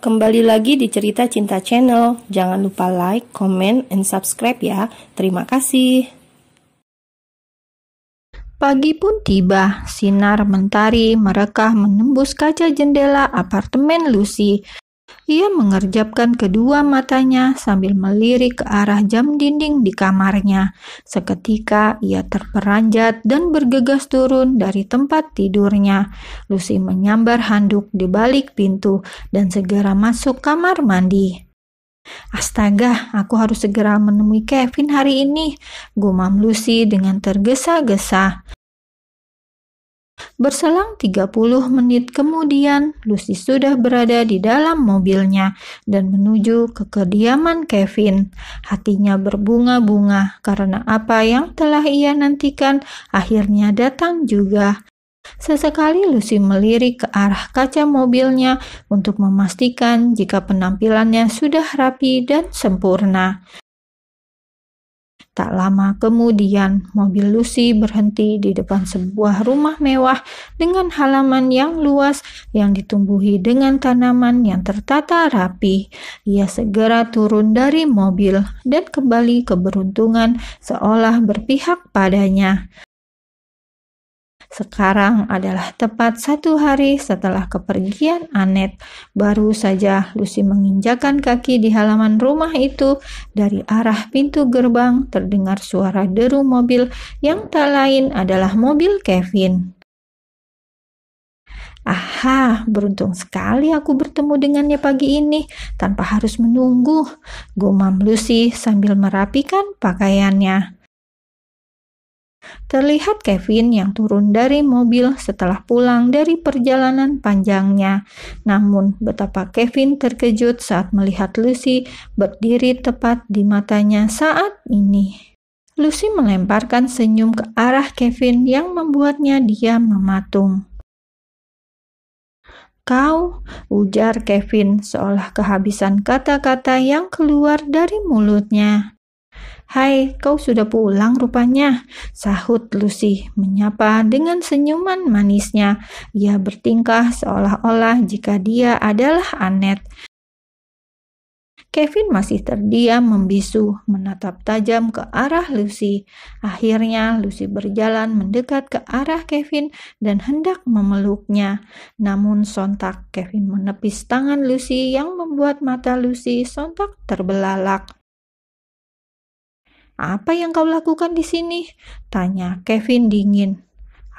Kembali lagi di Cerita Cinta Channel. Jangan lupa like, comment, and subscribe ya. Terima kasih. Pagi pun tiba, sinar mentari merekah menembus kaca jendela apartemen Lucy. Ia mengerjapkan kedua matanya sambil melirik ke arah jam dinding di kamarnya. Seketika ia terperanjat dan bergegas turun dari tempat tidurnya. Lucy menyambar handuk di balik pintu dan segera masuk kamar mandi. Astaga, aku harus segera menemui Kevin hari ini, gumam Lucy dengan tergesa-gesa. Berselang 30 menit kemudian, Lucy sudah berada di dalam mobilnya dan menuju ke kediaman Kevin. Hatinya berbunga-bunga karena apa yang telah ia nantikan akhirnya datang juga. Sesekali Lucy melirik ke arah kaca mobilnya untuk memastikan jika penampilannya sudah rapi dan sempurna. Tak lama kemudian, mobil Lucy berhenti di depan sebuah rumah mewah dengan halaman yang luas yang ditumbuhi dengan tanaman yang tertata rapi. Ia segera turun dari mobil dan kembali keberuntungan seolah berpihak padanya. Sekarang adalah tepat 1 hari setelah kepergian Annette. Baru saja Lucy menginjakkan kaki di halaman rumah itu, dari arah pintu gerbang terdengar suara deru mobil yang tak lain adalah mobil Kevin. Aha, beruntung sekali aku bertemu dengannya pagi ini tanpa harus menunggu, gumam Lucy sambil merapikan pakaiannya. Terlihat Kevin yang turun dari mobil setelah pulang dari perjalanan panjangnya. Namun betapa Kevin terkejut saat melihat Lucy berdiri tepat di matanya saat ini. Lucy melemparkan senyum ke arah Kevin yang membuatnya diam mematung. Kau, ujar Kevin seolah kehabisan kata-kata yang keluar dari mulutnya. Hai, kau sudah pulang rupanya, sahut Lucy menyapa dengan senyuman manisnya. Ia bertingkah seolah-olah jika dia adalah Annette. Kevin masih terdiam membisu, menatap tajam ke arah Lucy. Akhirnya Lucy berjalan mendekat ke arah Kevin dan hendak memeluknya. Namun sontak Kevin menepis tangan Lucy yang membuat mata Lucy sontak terbelalak. Apa yang kau lakukan di sini? Tanya Kevin dingin.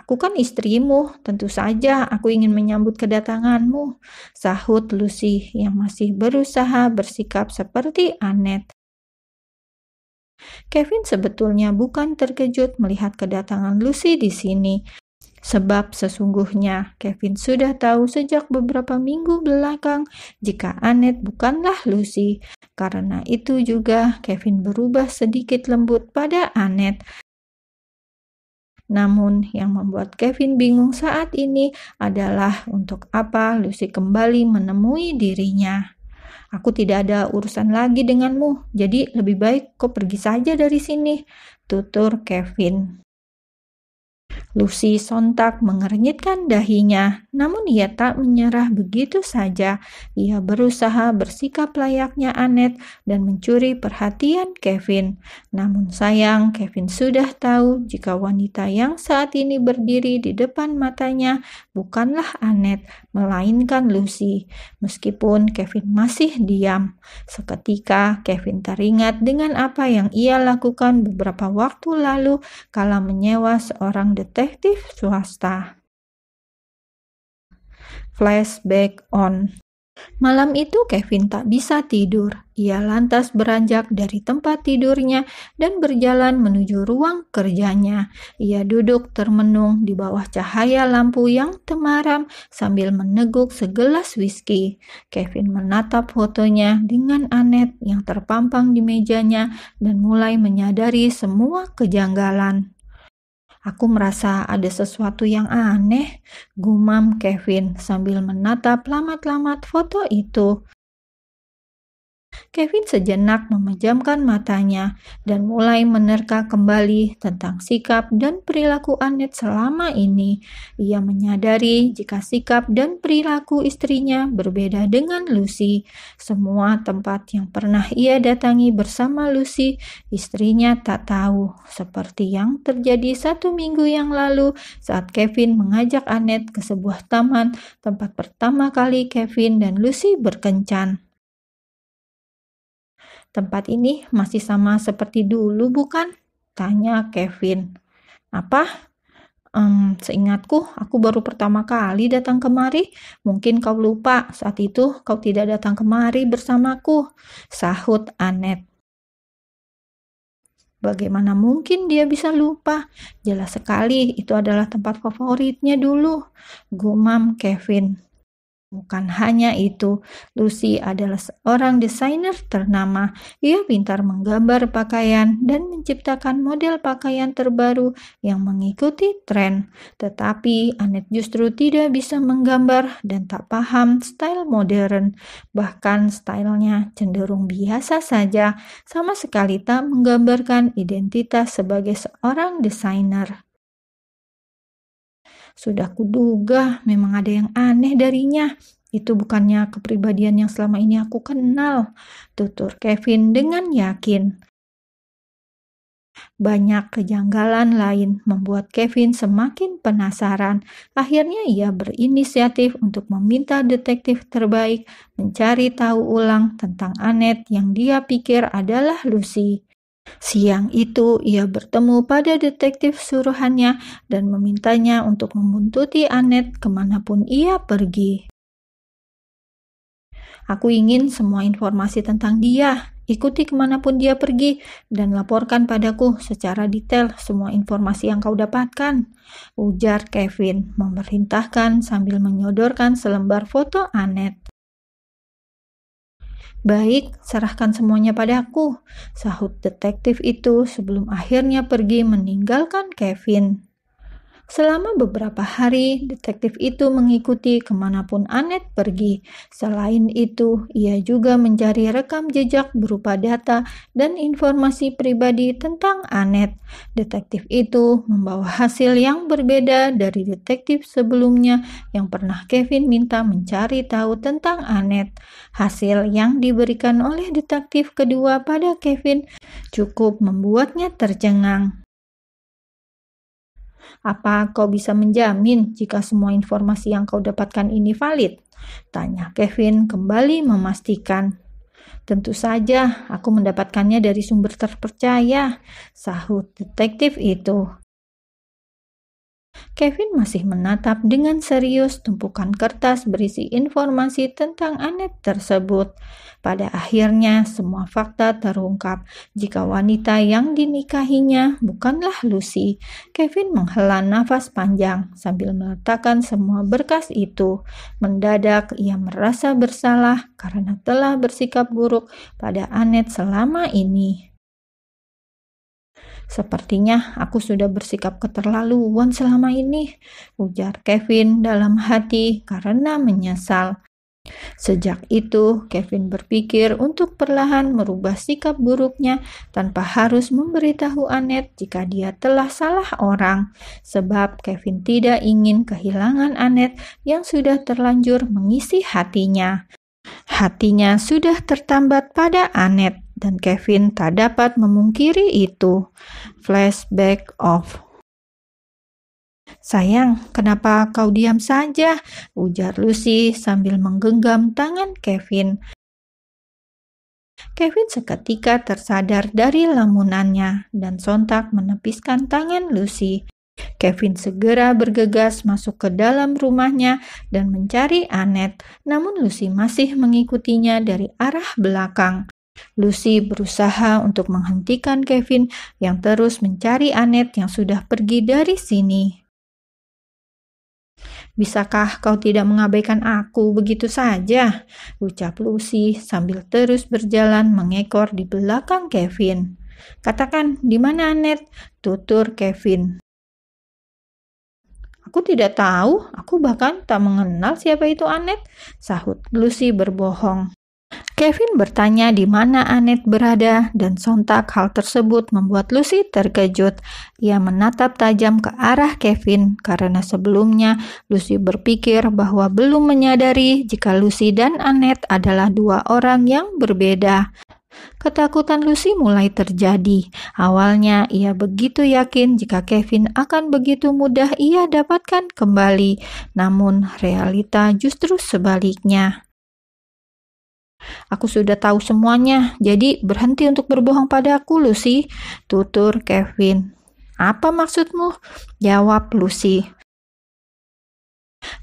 Aku kan istrimu, tentu saja aku ingin menyambut kedatanganmu, sahut Lucy yang masih berusaha bersikap seperti Annette. Kevin sebetulnya bukan terkejut melihat kedatangan Lucy di sini. Sebab sesungguhnya Kevin sudah tahu sejak beberapa minggu belakang jika Annette bukanlah Lucy. Karena itu juga Kevin berubah sedikit lembut pada Annette. Namun yang membuat Kevin bingung saat ini adalah untuk apa Lucy kembali menemui dirinya. Aku tidak ada urusan lagi denganmu, jadi lebih baik kau pergi saja dari sini, tutur Kevin. Lucy sontak mengernyitkan dahinya, namun ia tak menyerah begitu saja. Ia berusaha bersikap layaknya Annette dan mencuri perhatian Kevin. Namun sayang, Kevin sudah tahu jika wanita yang saat ini berdiri di depan matanya bukanlah Annette, melainkan Lucy. Meskipun Kevin masih diam, seketika Kevin teringat dengan apa yang ia lakukan beberapa waktu lalu kala menyewa seorang detektif swasta. Flashback on. Malam itu Kevin tak bisa tidur. Ia lantas beranjak dari tempat tidurnya dan berjalan menuju ruang kerjanya. Ia duduk termenung di bawah cahaya lampu yang temaram sambil meneguk segelas whisky. Kevin menatap fotonya dengan Annette yang terpampang di mejanya dan mulai menyadari semua kejanggalan. Aku merasa ada sesuatu yang aneh, gumam Kevin sambil menatap lamat-lamat foto itu. Kevin sejenak memejamkan matanya dan mulai menerka kembali tentang sikap dan perilaku Annette selama ini. Ia menyadari jika sikap dan perilaku istrinya berbeda dengan Lucy. Semua tempat yang pernah ia datangi bersama Lucy, istrinya tak tahu. Seperti yang terjadi 1 minggu yang lalu saat Kevin mengajak Annette ke sebuah taman, tempat pertama kali Kevin dan Lucy berkencan. "Tempat ini masih sama seperti dulu, bukan?" tanya Kevin. "Apa? Seingatku, aku baru pertama kali datang kemari. Mungkin kau lupa, saat itu kau tidak datang kemari bersamaku," sahut Annette. "Bagaimana mungkin dia bisa lupa? Jelas sekali itu adalah tempat favoritnya dulu," gumam Kevin. Bukan hanya itu, Lucy adalah seorang desainer ternama. Ia pintar menggambar pakaian dan menciptakan model pakaian terbaru yang mengikuti tren. Tetapi Annette justru tidak bisa menggambar dan tak paham style modern. Bahkan stylenya cenderung biasa saja, sama sekali tak menggambarkan identitas sebagai seorang desainer. "Sudah kuduga memang ada yang aneh darinya. Itu bukannya kepribadian yang selama ini aku kenal," tutur Kevin dengan yakin. Banyak kejanggalan lain membuat Kevin semakin penasaran. Akhirnya ia berinisiatif untuk meminta detektif terbaik mencari tahu ulang tentang Annette yang dia pikir adalah Lucy. Siang itu ia bertemu pada detektif suruhannya dan memintanya untuk membuntuti Annette kemanapun ia pergi. "Aku ingin semua informasi tentang dia. Ikuti kemanapun dia pergi dan laporkan padaku secara detail semua informasi yang kau dapatkan," ujar Kevin, memerintahkan sambil menyodorkan selembar foto Annette. "Baik, serahkan semuanya padaku," sahut detektif itu sebelum akhirnya pergi meninggalkan Kevin. Selama beberapa hari, detektif itu mengikuti kemanapun Annette pergi. Selain itu, ia juga mencari rekam jejak berupa data dan informasi pribadi tentang Annette. Detektif itu membawa hasil yang berbeda dari detektif sebelumnya yang pernah Kevin minta mencari tahu tentang Annette. Hasil yang diberikan oleh detektif kedua pada Kevin cukup membuatnya tercengang. "Apa kau bisa menjamin jika semua informasi yang kau dapatkan ini valid?" tanya Kevin kembali memastikan. "Tentu saja, aku mendapatkannya dari sumber terpercaya," sahut detektif itu. Kevin masih menatap dengan serius tumpukan kertas berisi informasi tentang Annette tersebut. Pada akhirnya, semua fakta terungkap jika wanita yang dinikahinya bukanlah Lucy. Kevin menghela nafas panjang sambil meletakkan semua berkas itu. Mendadak, ia merasa bersalah karena telah bersikap buruk pada Annette selama ini. "Sepertinya aku sudah bersikap keterlaluan selama ini," ujar Kevin dalam hati karena menyesal. Sejak itu, Kevin berpikir untuk perlahan merubah sikap buruknya tanpa harus memberitahu Annette jika dia telah salah orang, sebab Kevin tidak ingin kehilangan Annette yang sudah terlanjur mengisi hatinya. Hatinya sudah tertambat pada Annette dan Kevin tak dapat memungkiri itu. Flashback off. "Sayang, kenapa kau diam saja?" ujar Lucy sambil menggenggam tangan Kevin. Kevin seketika tersadar dari lamunannya dan sontak menepiskan tangan Lucy. Kevin segera bergegas masuk ke dalam rumahnya dan mencari Annette, namun Lucy masih mengikutinya dari arah belakang. Lucy berusaha untuk menghentikan Kevin yang terus mencari Annette yang sudah pergi dari sini. "Bisakah kau tidak mengabaikan aku begitu saja?" ucap Lucy sambil terus berjalan mengekor di belakang Kevin. "Katakan, di mana Annette?" tutur Kevin. "Aku tidak tahu, aku bahkan tak mengenal siapa itu Annette," sahut Lucy berbohong. Kevin bertanya di mana Annette berada dan sontak hal tersebut membuat Lucy terkejut. Ia menatap tajam ke arah Kevin karena sebelumnya Lucy berpikir bahwa belum menyadari jika Lucy dan Annette adalah dua orang yang berbeda. Ketakutan Lucy mulai terjadi. Awalnya ia begitu yakin jika Kevin akan begitu mudah ia dapatkan kembali. Namun realita justru sebaliknya. Aku sudah tahu semuanya, jadi berhenti untuk berbohong padaku, Lucy, tutur Kevin. Apa maksudmu? Jawab Lucy.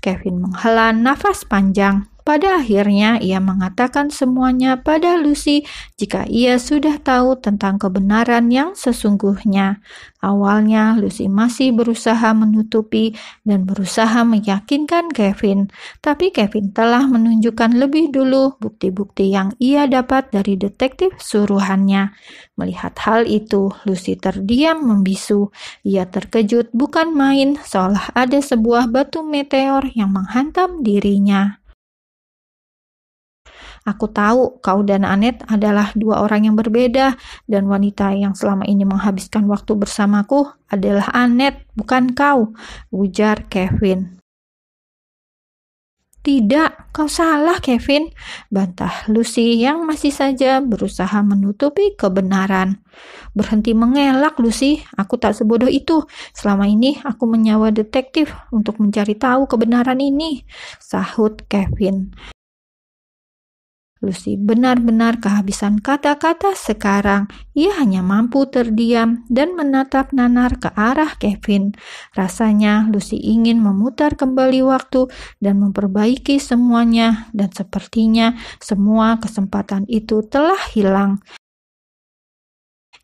Kevin menghela nafas panjang. Pada akhirnya ia mengatakan semuanya pada Lucy jika ia sudah tahu tentang kebenaran yang sesungguhnya. Awalnya Lucy masih berusaha menutupi dan berusaha meyakinkan Kevin, tapi Kevin telah menunjukkan lebih dulu bukti-bukti yang ia dapat dari detektif suruhannya. Melihat hal itu, Lucy terdiam membisu. Ia terkejut bukan main, seolah ada sebuah batu meteor yang menghantam dirinya. Aku tahu kau dan Annette adalah dua orang yang berbeda dan wanita yang selama ini menghabiskan waktu bersamaku adalah Annette, bukan kau, ujar Kevin. Tidak, kau salah Kevin, bantah Lucy yang masih saja berusaha menutupi kebenaran. Berhenti mengelak Lucy, aku tak sebodoh itu. Selama ini aku menyewa detektif untuk mencari tahu kebenaran ini, sahut Kevin. Lucy benar-benar kehabisan kata-kata sekarang. Ia hanya mampu terdiam dan menatap nanar ke arah Kevin. Rasanya Lucy ingin memutar kembali waktu dan memperbaiki semuanya, dan sepertinya semua kesempatan itu telah hilang.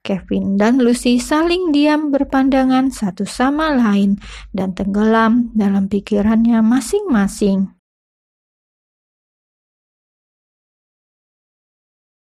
Kevin dan Lucy saling diam berpandangan satu sama lain dan tenggelam dalam pikirannya masing-masing.